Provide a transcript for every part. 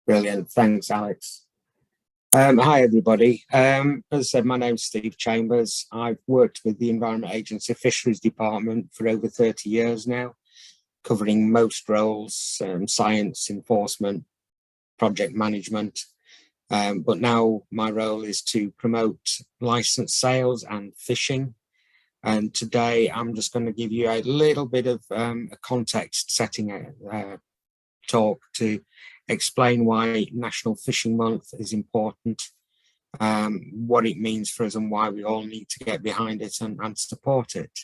Brilliant. Thanks, Alex. Hi, everybody. As I said, my name's Steve Chambers. I've worked with the Environment Agency Fisheries Department for over 30 years now, covering most roles, science, enforcement, project management. But now my role is to promote license sales and fishing. And today I'm just going to give you a little bit of a context setting talk to explain why National Fishing Month is important, what it means for us and why we all need to get behind it and support it.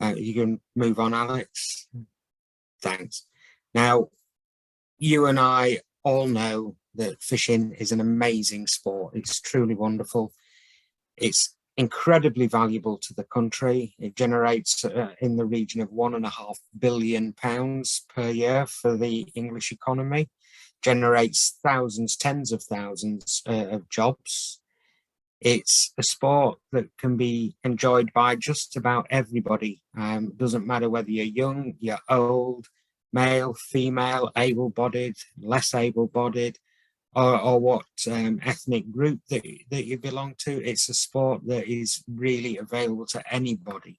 You can move on, Alex. Thanks. Now, you and I all know that fishing is an amazing sport. It's truly wonderful. It's incredibly valuable to the country. It generates in the region of £1.5 billion per year for the English economy, generates thousands, tens of thousands of jobs. It's a sport that can be enjoyed by just about everybody. Doesn't matter whether you're young, you're old, male, female, able-bodied, less able-bodied, or what ethnic group that you belong to. It's a sport that is really available to anybody.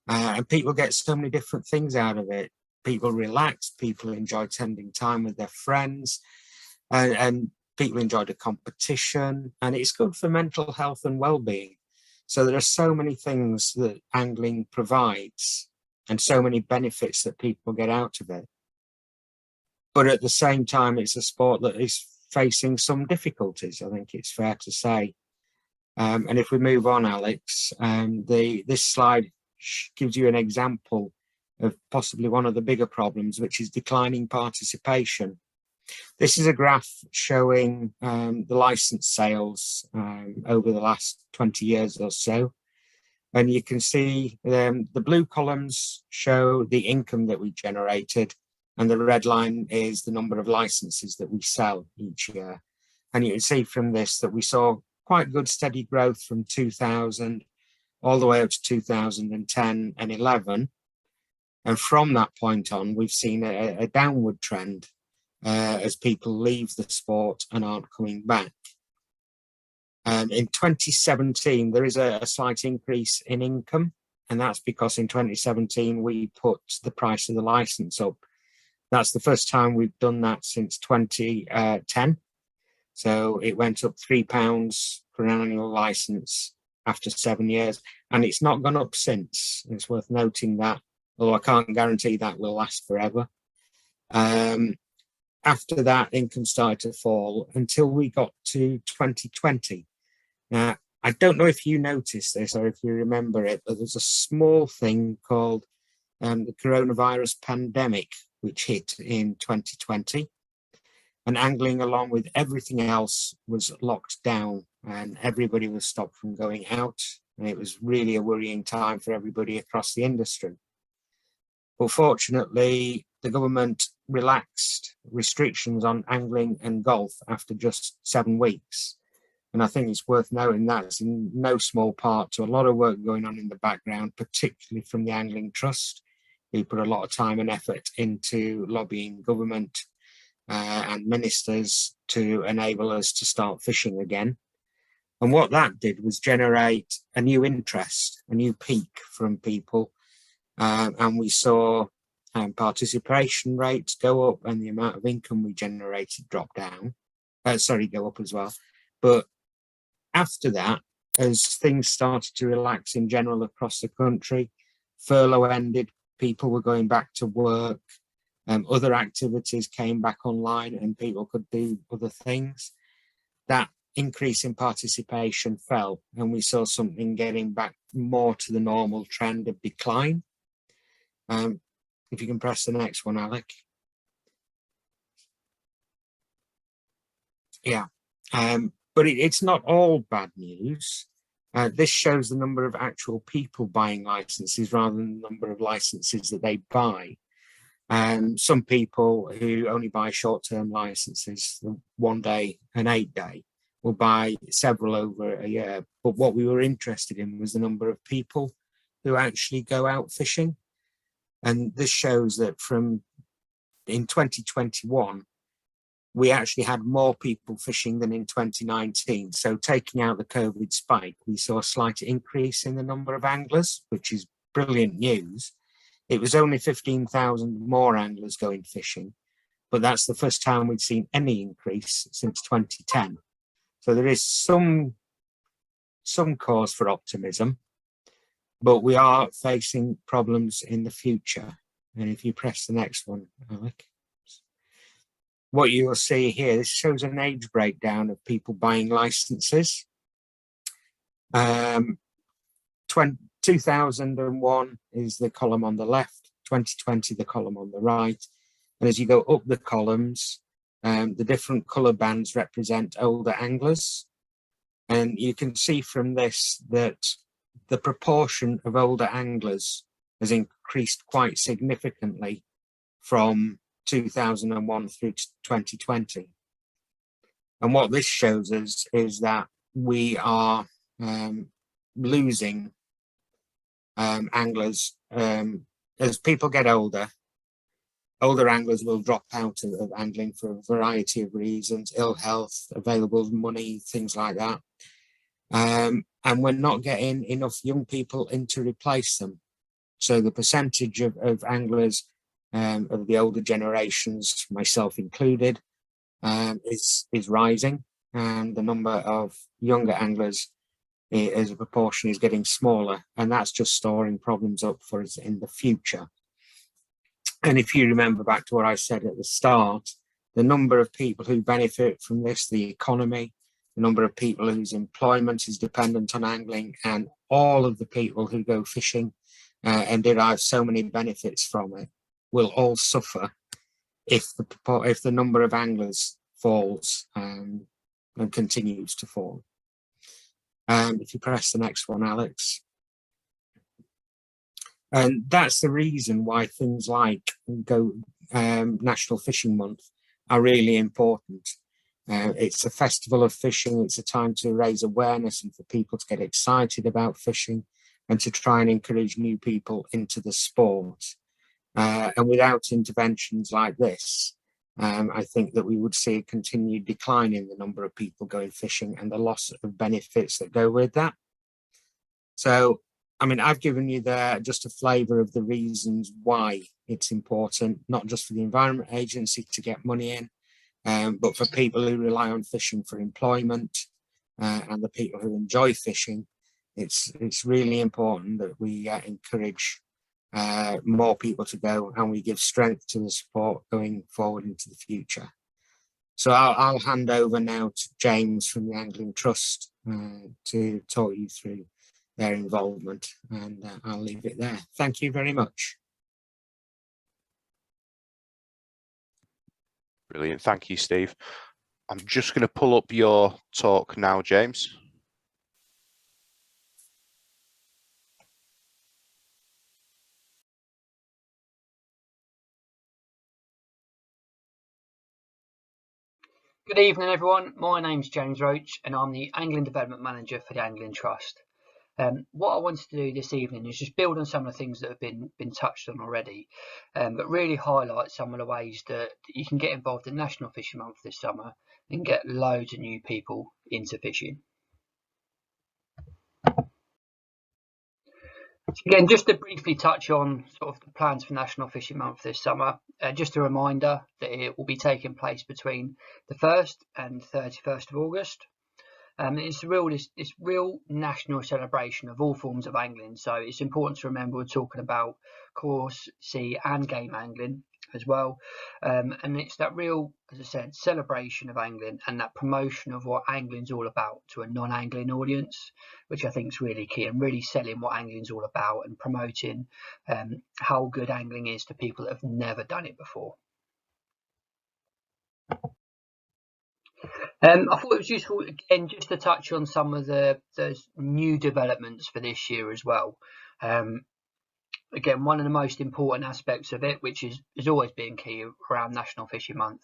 And people get so many different things out of it. People relax, people enjoy spending time with their friends, and people enjoy the competition, and it's good for mental health and well-being. So there are so many things that angling provides and so many benefits that people get out of it. But at the same time, it's a sport that is facing some difficulties, I think it's fair to say. And if we move on, Alex, this slide gives you an example of possibly one of the bigger problems, which is declining participation. This is a graph showing the license sales over the last 20 years or so. And you can see the blue columns show the income that we generated, and the red line is the number of licenses that we sell each year. And you can see from this that we saw quite good steady growth from 2000 all the way up to 2010 and 11. And from that point on, we've seen a downward trend as people leave the sport and aren't coming back. In 2017, there is a slight increase in income, and that's because in 2017, we put the price of the license up. That's the first time we've done that since 2010. So it went up £3 for an annual license after 7 years, and it's not gone up since. It's worth noting that, although I can't guarantee that will last forever. After that, income started to fall until we got to 2020. Now, I don't know if you noticed this or if you remember it, but there's a small thing called the coronavirus pandemic, which hit in 2020. And angling, along with everything else, was locked down and everybody was stopped from going out. And it was really a worrying time for everybody across the industry. But fortunately, the government relaxed restrictions on angling and golf after just 7 weeks. And I think it's worth noting that's in no small part to a lot of work going on in the background, particularly from the Angling Trust, who put a lot of time and effort into lobbying government and ministers to enable us to start fishing again. And what that did was generate a new interest, a new peak from people. And we saw participation rates go up and the amount of income we generated go up as well. But after that, as things started to relax in general across the country, furlough ended, people were going back to work, other activities came back online and people could do other things. That increase in participation fell, and we saw something getting back more to the normal trend of decline. If you can press the next one, Alec. Yeah, but it's not all bad news. This shows the number of actual people buying licenses rather than the number of licenses that they buy. Some people who only buy short-term licenses, 1 day and 8 day, will buy several over a year. But what we were interested in was the number of people who actually go out fishing. And this shows that in 2021, we actually had more people fishing than in 2019. So taking out the COVID spike, we saw a slight increase in the number of anglers, which is brilliant news. It was only 15,000 more anglers going fishing, but that's the first time we'd seen any increase since 2010. So there is some cause for optimism, but we are facing problems in the future. And if you press the next one, Alec, what you will see here, this shows an age breakdown of people buying licenses. 2001 is the column on the left, 2020 the column on the right. And as you go up the columns, the different colour bands represent older anglers. And you can see from this that the proportion of older anglers has increased quite significantly from 2001 through to 2020. And what this shows us is that we are losing anglers. As people get older anglers will drop out of angling for a variety of reasons, ill health, available money, things like that. And we're not getting enough young people in to replace them. So the percentage of anglers of the older generations, myself included, is rising, and the number of younger anglers as a proportion is getting smaller, and that's just storing problems up for us in the future. And if you remember back to what I said at the start, the number of people who benefit from this, the economy, the number of people whose employment is dependent on angling, and all of the people who go fishing and derive so many benefits from it, will all suffer if the number of anglers falls and continues to fall. If you press the next one, Alex. And that's the reason why things like National Fishing Month are really important. It's a festival of fishing. It's a time to raise awareness and for people to get excited about fishing and to try and encourage new people into the sport. And without interventions like this, I think that we would see a continued decline in the number of people going fishing and the loss of benefits that go with that. So, I mean, I've given you there just a flavour of the reasons why it's important, not just for the Environment Agency to get money in, but for people who rely on fishing for employment and the people who enjoy fishing. It's really important that we encourage more people to go, and we give strength to the sport going forward into the future. So I'll hand over now to James from the Angling Trust to talk you through their involvement, and I'll leave it there. Thank you very much. Brilliant, thank you, Steve. I'm just going to pull up your talk now, James. Good evening, everyone. My name's James Roach, and I'm the Angling Development Manager for the Angling Trust. What I wanted to do this evening is just build on some of the things that have been touched on already, but really highlight some of the ways that you can get involved in National Fishing Month this summer and get loads of new people into fishing. Again, just to briefly touch on sort of the plans for National Fishing Month this summer, just a reminder that it will be taking place between the 1st and 31st of August. It's real national celebration of all forms of angling, so it's important to remember we're talking about coarse, sea and game angling as well, and it's that real, as I said, celebration of angling and that promotion of what angling's all about to a non-angling audience, which I think is really key, and really selling what angling's all about and promoting how good angling is to people that have never done it before. I thought it was useful again just to touch on some of those new developments for this year as well. Again, one of the most important aspects of it, which has always been key around National Fishing Month,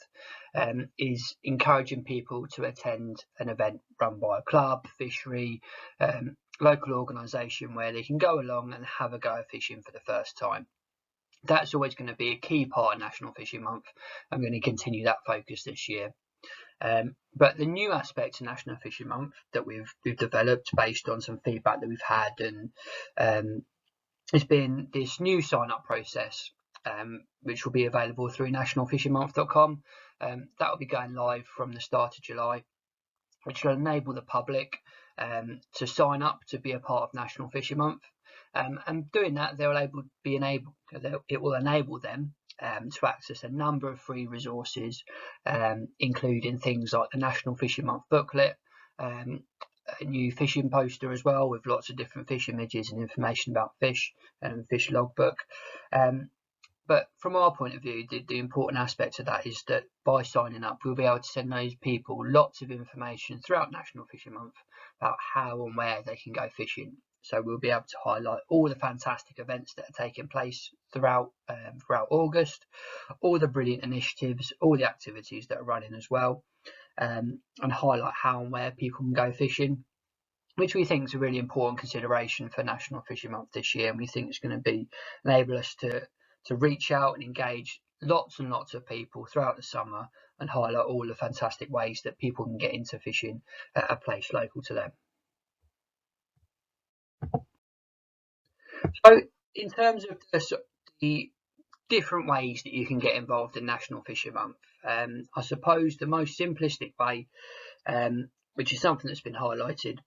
is encouraging people to attend an event run by a club, fishery, local organisation where they can go along and have a go at fishing for the first time. That's always going to be a key part of National Fishing Month. I'm going to continue that focus this year. But the new aspect of National Fishing Month that we've developed based on some feedback that we've had, and it's been this new sign-up process, which will be available through nationalfishingmonth.com. That will be going live from the start of July, which will enable the public to sign up to be a part of National Fishing Month. And doing that, it will enable them to access a number of free resources, including things like the National Fishing Month booklet, a new fishing poster as well, with lots of different fish images and information about fish, and fish logbook. But from our point of view, the important aspect of that is that by signing up, we'll be able to send those people lots of information throughout National Fishing Month about how and where they can go fishing. So we'll be able to highlight all the fantastic events that are taking place throughout August, all the brilliant initiatives, all the activities that are running as well, and highlight how and where people can go fishing, which we think is a really important consideration for National Fishing Month this year. And we think it's going to enable us to reach out and engage lots and lots of people throughout the summer and highlight all the fantastic ways that people can get into fishing at a place local to them. So in terms of the different ways that you can get involved in National Fishing Month, I suppose the most simplistic way, which is something that's been highlighted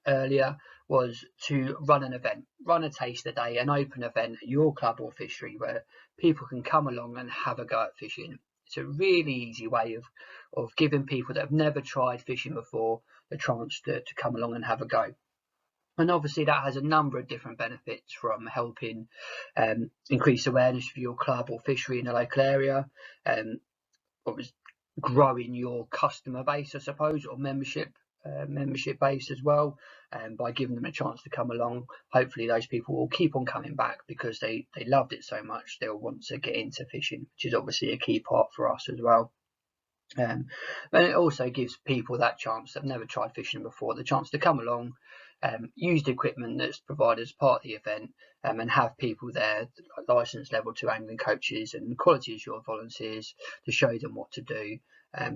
earlier, was to run an event, run a taster day, an open event at your club or fishery where people can come along and have a go at fishing. It's a really easy way of giving people that have never tried fishing before the chance to come along and have a go. And obviously that has a number of different benefits, from helping increase awareness of your club or fishery in the local area, growing your customer base, I suppose, or membership base as well, and by giving them a chance to come along, hopefully those people will keep on coming back because they loved it so much they'll want to get into fishing, which is obviously a key part for us as well. And it also gives people that chance that have never tried fishing before the chance to come along, use the equipment that's provided as part of the event, and have people there, licensed level 2 angling coaches and quality assured volunteers, to show them what to do,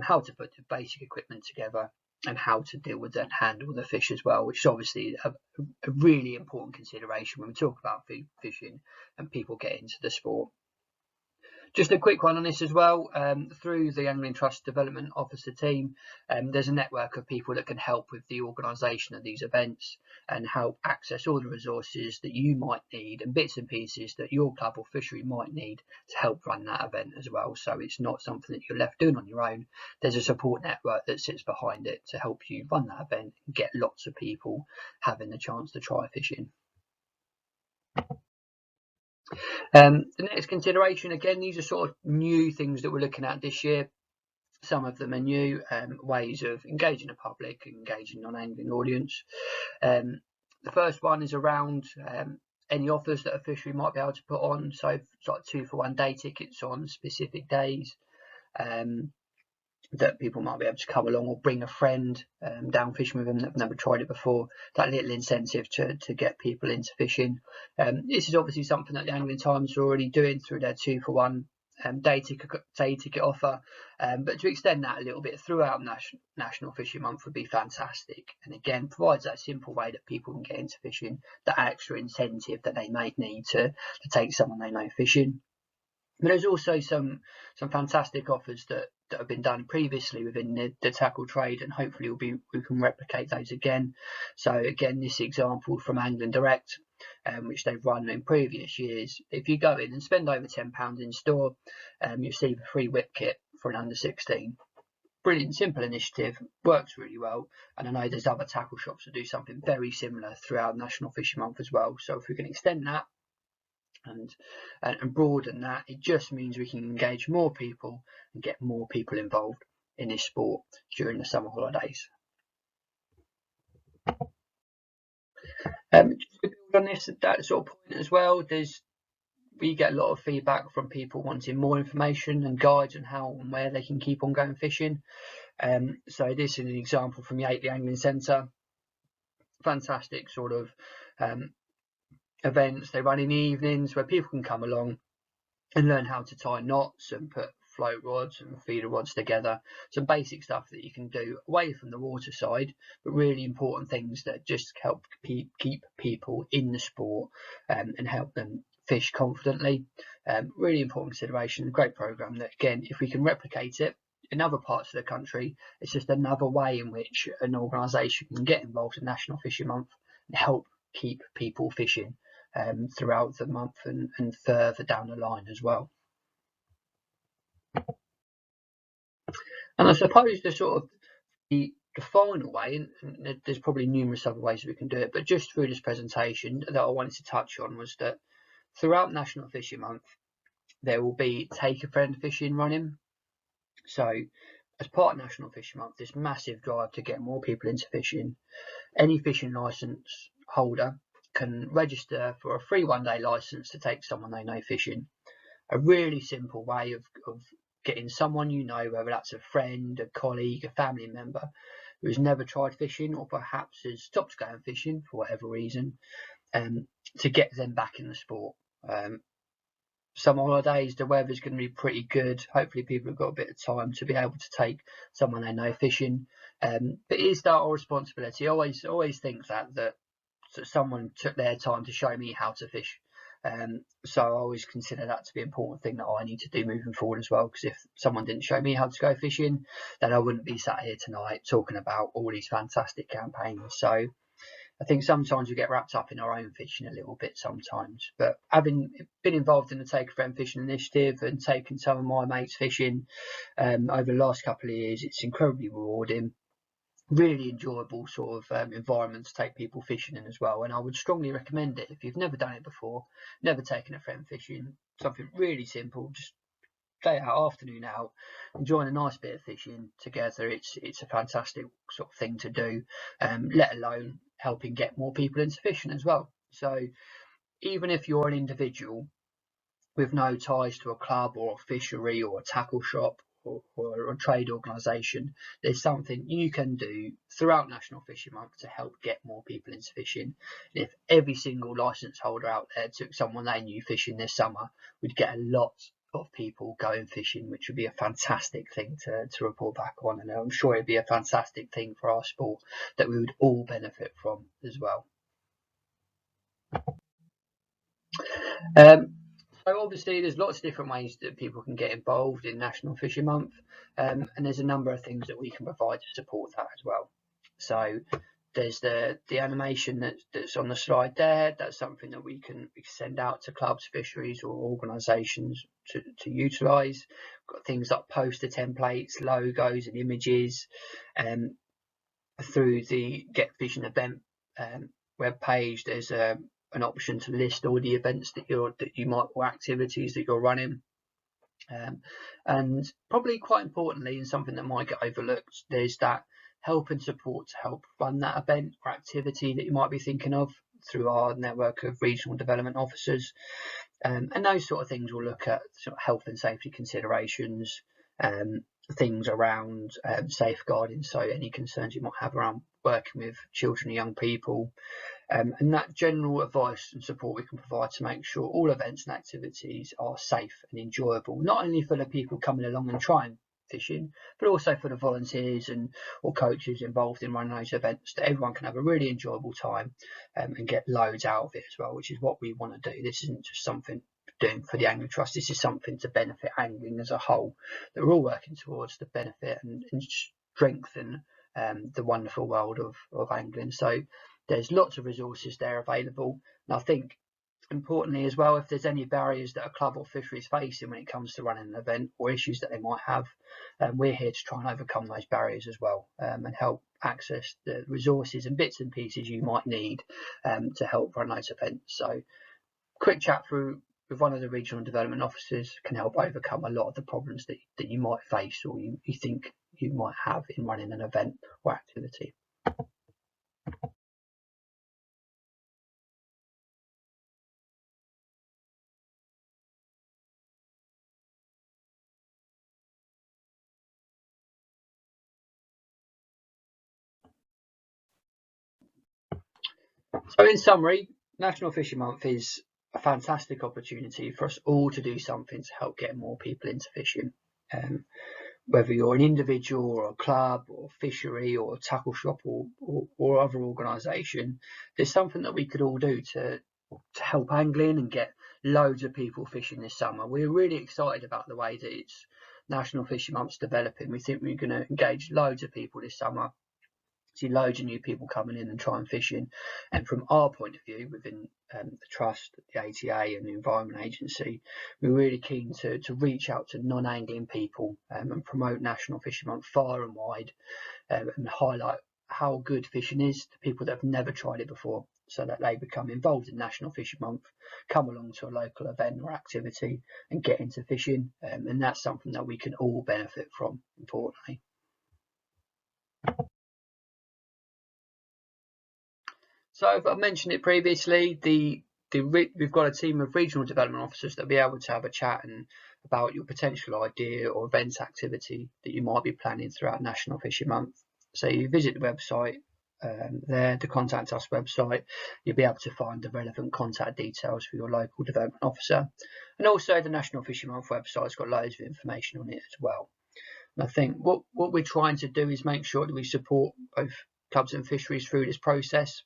how to put the basic equipment together, and how to deal with and handle the fish as well, which is obviously a really important consideration when we talk about fishing and people get into the sport. Just a quick one on this as well. Through the Angling Trust Development Officer team, there's a network of people that can help with the organisation of these events and help access all the resources that you might need and bits and pieces that your club or fishery might need to help run that event as well. So it's not something that you're left doing on your own. There's a support network that sits behind it to help you run that event and get lots of people having the chance to try fishing. The next consideration, again, these are sort of new things that we're looking at this year. Some of them are new ways of engaging the public, engaging non-angling audience. The first one is around any offers that a fishery might be able to put on. So it's like 2-for-1 day tickets on specific days, that people might be able to come along or bring a friend down fishing with them that have never tried it before. That little incentive to get people into fishing. This is obviously something that the Angling Times are already doing through their 2-for-1 day ticket offer, but to extend that a little bit throughout National Fishing Month would be fantastic, and again provides that simple way that people can get into fishing, that extra incentive that they might need to take someone they know fishing. But there's also some fantastic offers that have been done previously within the tackle trade, and hopefully we can replicate those again. So again, this example from Angling Direct, which they've run in previous years. If you go in and spend over £10 in store, you receive a free whip kit for an under 16. Brilliant, simple initiative, works really well, and I know there's other tackle shops that do something very similar throughout National Fishing Month as well. So if we can extend that and broaden that, it just means we can engage more people and get more people involved in this sport during the summer holidays. Just to build on this, that sort of point as well, we get a lot of feedback from people wanting more information and guides on how and where they can keep on going fishing. So this is an example from the Yateley Angling Centre. Fantastic sort of events they run in the evenings where people can come along and learn how to tie knots and put float rods and feeder rods together. Some basic stuff that you can do away from the water side, but really important things that just help keep people in the sport and help them fish confidently. Really important consideration, great program that, again, if we can replicate it in other parts of the country, it's just another way in which an organisation can get involved in National Fishing Month and help keep people fishing throughout the month and further down the line as well. And I suppose the final way, and there's probably numerous other ways we can do it, but just through this presentation that I wanted to touch on was that throughout National Fishing Month, there will be take a friend fishing running. So as part of National Fishing Month, this massive drive to get more people into fishing, any fishing licence holder can register for a free one-day licence to take someone they know fishing. A really simple way of getting someone you know, whether that's a friend, a colleague, a family member, who has never tried fishing or perhaps has stopped going fishing for whatever reason, to get them back in the sport. Some holidays, the weather's going to be pretty good. Hopefully people have got a bit of time to be able to take someone they know fishing. But is that our responsibility? I always think that someone took their time to show me how to fish. So I always consider that to be an important thing that I need to do moving forward as well, because if someone didn't show me how to go fishing, then I wouldn't be sat here tonight talking about all these fantastic campaigns. So I think sometimes we get wrapped up in our own fishing a little bit sometimes, but having been involved in the Take a Friend Fishing Initiative and taking some of my mates fishing over the last couple of years, it's incredibly rewarding. Really enjoyable environment to take people fishing in as well, and I would strongly recommend it if you've never done it before, never taken a friend fishing. Something really simple, just day out, afternoon out, enjoying a nice bit of fishing together. It's a fantastic sort of thing to do, let alone helping get more people into fishing as well. So even if you're an individual with no ties to a club or a fishery or a tackle shop or a trade organisation, there's something you can do throughout National Fishing Month to help get more people into fishing. And if every single licence holder out there took someone they knew fishing this summer, we'd get a lot of people going fishing, which would be a fantastic thing to report back on. And I'm sure it'd be a fantastic thing for our sport that we would all benefit from as well. So obviously there's lots of different ways that people can get involved in National Fishing Month, and there's a number of things that we can provide to support that as well. So there's the animation that's on the slide there. That's something that we can send out to clubs, fisheries or organisations to utilise. Got things like poster templates, logos and images, through the Get Fishing event web page. There's an option to list all the events that you might, or activities that you're running, and probably quite importantly, and something that might get overlooked, there's that help and support to help run that event or activity that you might be thinking of through our network of regional development officers, and those sort of things will look at sort of health and safety considerations, things around safeguarding, so any concerns you might have around working with children and young people, and that general advice and support we can provide to make sure all events and activities are safe and enjoyable, not only for the people coming along and trying fishing, but also for the volunteers or coaches involved in running those events, that everyone can have a really enjoyable time and get loads out of it as well, which is what we want to do. This isn't just something doing for the Angling Trust, this is something to benefit angling as a whole, that we're all working towards to benefit and strengthen the wonderful world of angling. So there's lots of resources there available, and I think importantly as well, if there's any barriers that a club or fishery is facing when it comes to running an event or issues that they might have, we're here to try and overcome those barriers as well, and help access the resources and bits and pieces you might need to help run those events. So quick chat through with one of the regional development officers can help overcome a lot of the problems that you might face or you think you might have in running an event or activity. So in summary, National Fishing Month is a fantastic opportunity for us all to do something to help get more people into fishing. Whether you're an individual or a club or fishery or a tackle shop or other organisation, there's something that we could all do to help angling and get loads of people fishing this summer. We're really excited about the way that it's National Fishing Month's developing. We think we're going to engage loads of people this summer, see loads of new people coming in and trying fishing. And from our point of view, within the Trust, the ATA and the Environment Agency, we're really keen to reach out to non-angling people and promote National Fishing Month far and wide, and highlight how good fishing is to people that have never tried it before, so that they become involved in National Fishing Month, come along to a local event or activity and get into fishing. And that's something that we can all benefit from, importantly. So I've mentioned it previously, we've got a team of regional development officers that'll be able to have a chat about your potential idea or event activity that you might be planning throughout National Fishing Month. So you visit the website there, the Contact Us website, you'll be able to find the relevant contact details for your local development officer. And also the National Fishing Month website's got loads of information on it as well. And I think what we're trying to do is make sure that we support both clubs and fisheries through this process.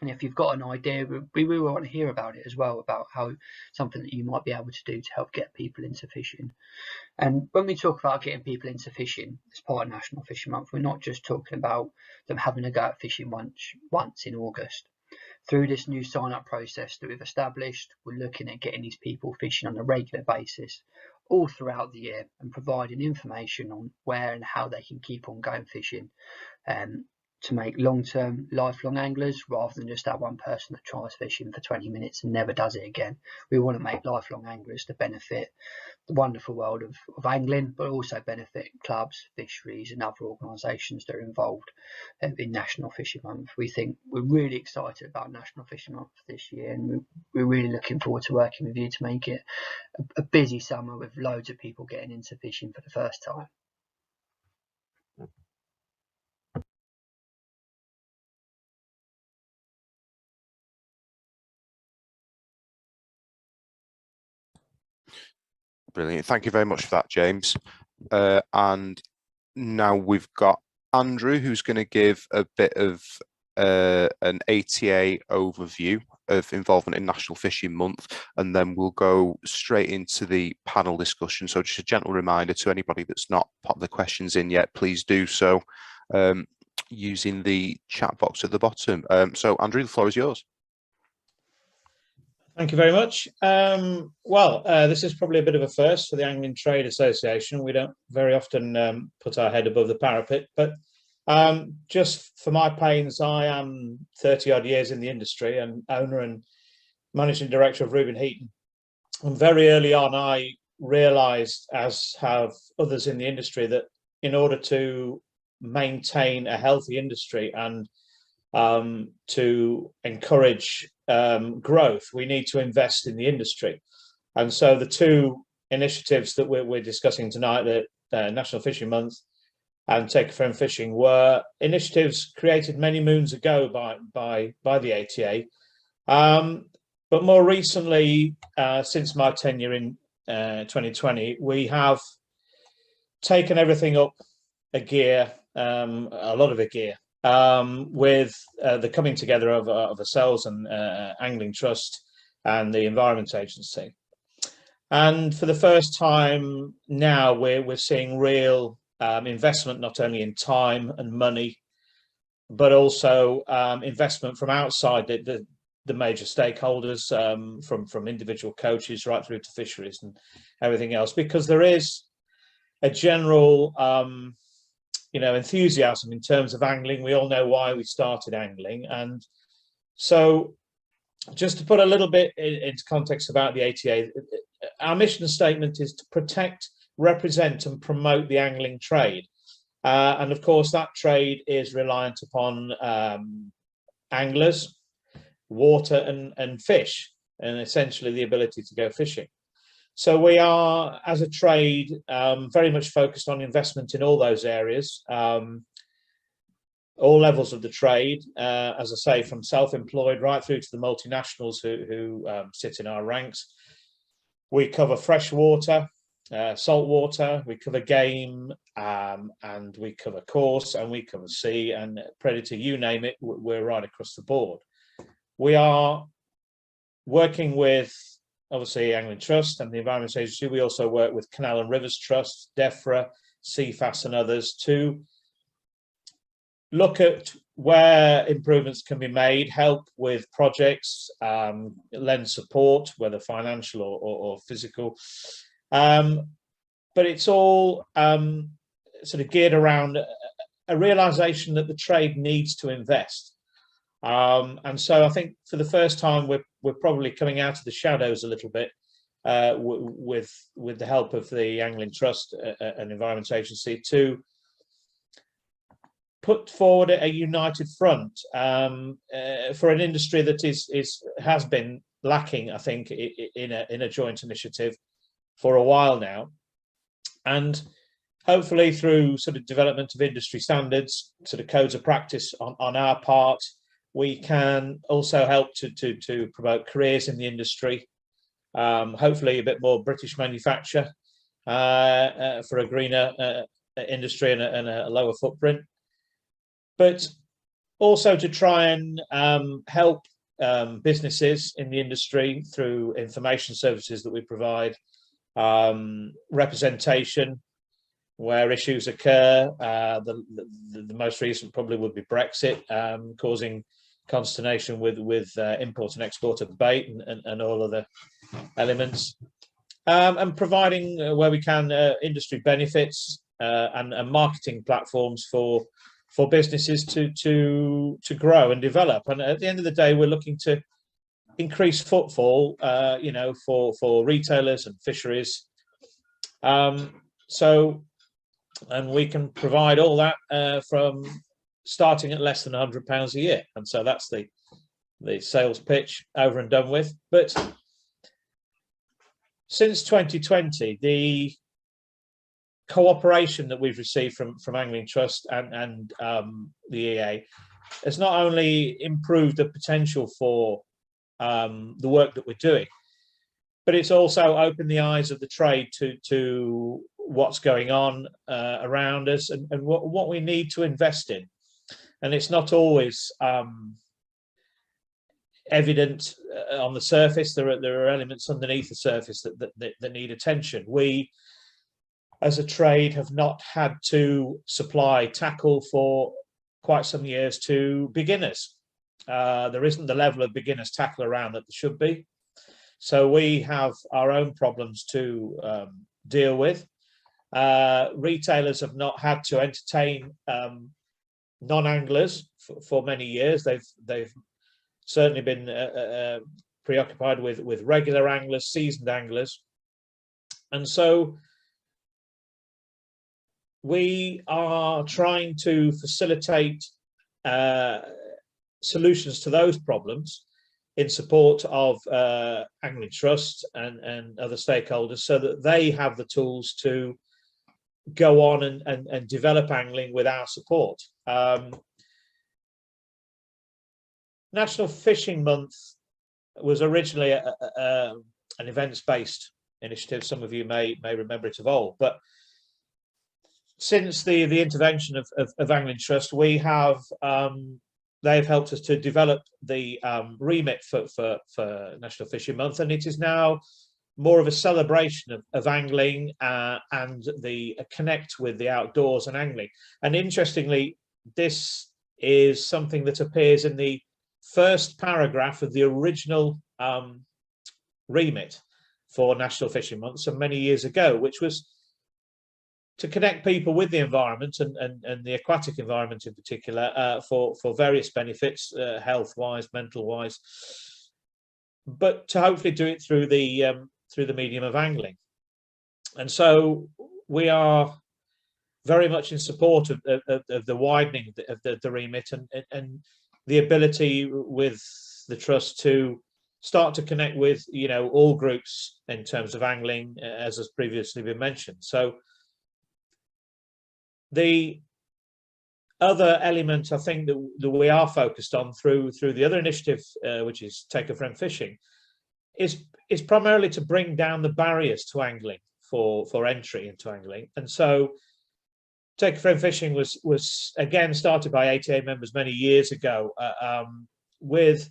And if you've got an idea, we really want to hear about it as well, about how something that you might be able to do to help get people into fishing. And when we talk about getting people into fishing as part of National Fishing Month, we're not just talking about them having a go at fishing once in August. Through this new sign-up process that we've established, we're looking at getting these people fishing on a regular basis all throughout the year and providing information on where and how they can keep on going fishing, to make long-term, lifelong anglers, rather than just that one person that tries fishing for 20 minutes and never does it again. We want to make lifelong anglers to benefit the wonderful world of angling, but also benefit clubs, fisheries and other organisations that are involved in National Fishing Month. We think we're really excited about National Fishing Month this year, and we're really looking forward to working with you to make it a busy summer with loads of people getting into fishing for the first time. Brilliant. Thank you very much for that, James. And now we've got Andrew, who's going to give a bit of an ATA overview of involvement in National Fishing Month, and then we'll go straight into the panel discussion. So just a gentle reminder to anybody that's not popped the questions in yet, please do so using the chat box at the bottom. So Andrew, the floor is yours. Thank you very much. This is probably a bit of a first for the Angling Trade Association. We don't very often put our head above the parapet, but just for my pains, I am 30 odd years in the industry and owner and managing director of Reuben Heaton. And very early on, I realised, as have others in the industry, that in order to maintain a healthy industry and to encourage growth, we need to invest in the industry. And so the two initiatives that we're discussing tonight, the National Fishing Month and Take a Friend Fishing, were initiatives created many moons ago by the ATA. But more recently, since my tenure in 2020, we have taken everything up a gear, a lot of a gear, with the coming together of ourselves and Angling Trust and the Environment Agency. And for the first time now, we're seeing real investment, not only in time and money, but also investment from outside the major stakeholders, from individual coaches right through to fisheries and everything else, because there is a general enthusiasm in terms of angling. We all know why we started angling. And so just to put a little bit into context about the ATA, our mission statement is to protect, represent and promote the angling trade. And of course, that trade is reliant upon anglers, water and fish, and essentially the ability to go fishing. So we are, as a trade, very much focused on investment in all those areas. all levels of the trade, as I say, from self-employed right through to the multinationals who sit in our ranks. We cover freshwater, saltwater, we cover game, and we cover coarse, and we cover sea and predator, you name it, we're right across the board. We are working with, obviously, Angling Trust and the Environment Agency. We also work with Canal and Rivers Trust, DEFRA, CFAS and others to look at where improvements can be made, help with projects, lend support, whether financial or physical. But it's all sort of geared around a realization that the trade needs to invest. And so I think for the first time, we're probably coming out of the shadows a little bit with the help of the Angling Trust and Environment Agency to put forward a united front for an industry that has been lacking, I think, in a joint initiative for a while now. And hopefully through sort of development of industry standards, sort of codes of practice on our part, we can also help to promote careers in the industry, hopefully a bit more British manufacture for a greener industry and a lower footprint, but also to try and help businesses in the industry through information services that we provide, representation where issues occur. The most recent probably would be Brexit, causing consternation with import and export of bait and all other elements, and providing where we can industry benefits and marketing platforms for businesses to grow and develop. And at the end of the day, we're looking to increase footfall, you know, for retailers and fisheries. So, and we can provide all that from starting at less than £100 a year. And so that's the sales pitch over and done with. But since 2020, the cooperation that we've received from Angling Trust and the EA has not only improved the potential for the work that we're doing, but it's also opened the eyes of the trade to what's going on around us and what we need to invest in. And it's not always evident on the surface. There are elements underneath the surface that need attention. We, as a trade, have not had to supply tackle for quite some years to beginners. There isn't the level of beginners tackle around that there should be. So we have our own problems to deal with. Retailers have not had to entertain non-anglers for many years. They've certainly been preoccupied with regular anglers, seasoned anglers. And so we are trying to facilitate solutions to those problems in support of Angling Trust and other stakeholders, so that they have the tools to go on and develop angling with our support. National Fishing Month was originally an events-based initiative. Some of you may remember it of old, but since the intervention of Angling Trust, we have they've helped us to develop the remit for National Fishing Month, and it is now more of a celebration of angling and the connect with the outdoors and angling. And interestingly, this is something that appears in the first paragraph of the original remit for National Fishing Month some many years ago, which was to connect people with the environment and the aquatic environment in particular for various benefits, health-wise, mental-wise, but to hopefully do it through the medium of angling. And so we are very much in support of the widening of the remit and the ability with the trust to start to connect with, you know, all groups in terms of angling, as has previously been mentioned. So the other element I think that we are focused on through the other initiative, which is Take a Friend Fishing, is primarily to bring down the barriers to angling for entry into angling. And so Take a Friend Fishing was again started by ATA members many years ago, with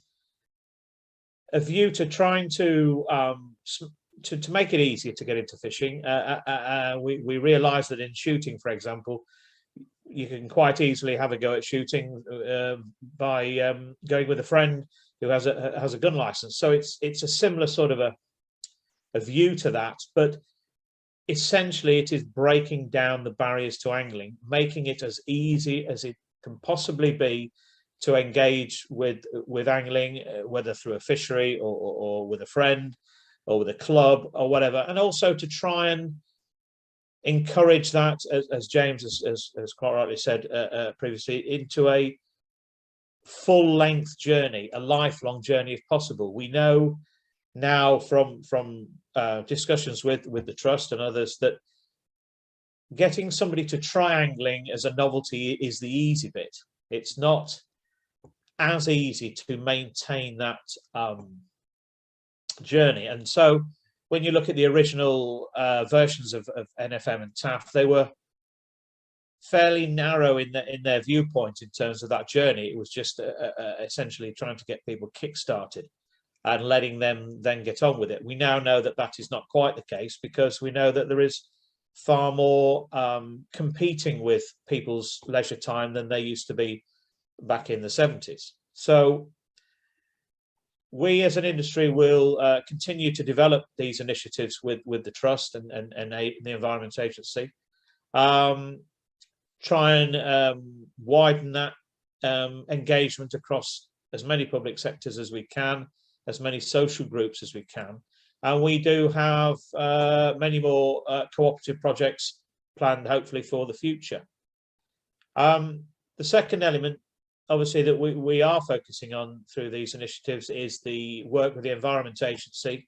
a view to trying to make it easier to get into fishing. We realised that in shooting, for example, you can quite easily have a go at shooting by going with a friend who has a gun license. So it's a similar sort of a view to that, but essentially it is breaking down the barriers to angling, making it as easy as it can possibly be to engage with angling, whether through a fishery or with a friend or with a club or whatever, and also to try and encourage that, as James has quite rightly said previously, into a full-length journey, a lifelong journey if possible. We know now from discussions with the Trust and others that getting somebody to try angling as a novelty is the easy bit. It's not as easy to maintain that journey. And so when you look at the original versions of NFM and TAF, they were fairly narrow in their viewpoint in terms of that journey. It was just essentially trying to get people kick-started and letting them then get on with it. We now know that that is not quite the case, because we know that there is far more competing with people's leisure time than there used to be back in the 70s. So we as an industry will continue to develop these initiatives with the Trust and the Environment Agency, try and widen that engagement across as many public sectors as we can, as many social groups as we can. And we do have many more cooperative projects planned, hopefully, for the future. The second element, obviously, that we are focusing on through these initiatives is the work with the Environment Agency,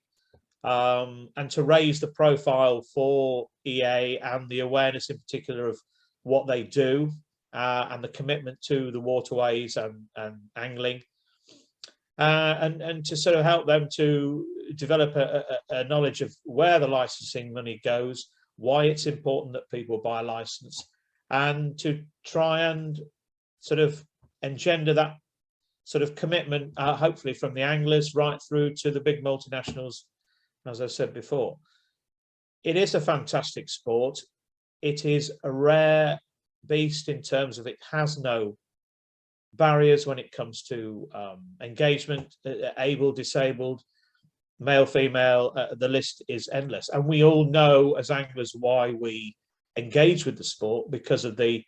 and to raise the profile for EA and the awareness in particular of what they do, and the commitment to the waterways and angling, and to sort of help them to develop a knowledge of where the licensing money goes, why it's important that people buy a license, and to try and sort of engender that sort of commitment, hopefully from the anglers right through to the big multinationals, as I said before. It is a fantastic sport. It is a rare beast in terms of it has no barriers when it comes to engagement, able, disabled, male, female, the list is endless. And we all know as anglers why we engage with the sport, because of the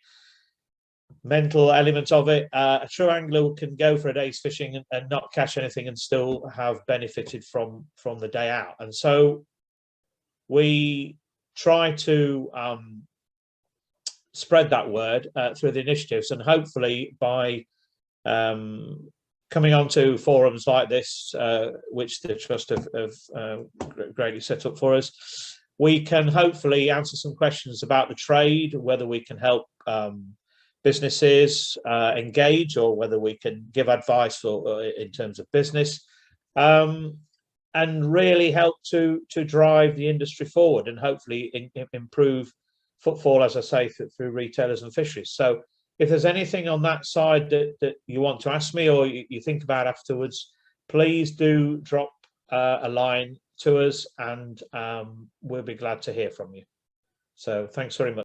mental element of it. A true angler can go for a day's fishing and not catch anything and still have benefited from the day out. And so we try to spread that word through the initiatives, and hopefully by coming onto forums like this, which the Trust have greatly set up for us, we can hopefully answer some questions about the trade, whether we can help businesses engage, or whether we can give advice in terms of business, and really help to drive the industry forward, and hopefully improve footfall, as I say, through retailers and fisheries. So if there's anything on that side that you want to ask me, or you think about afterwards, please do drop a line to us, and we'll be glad to hear from you. So thanks very much.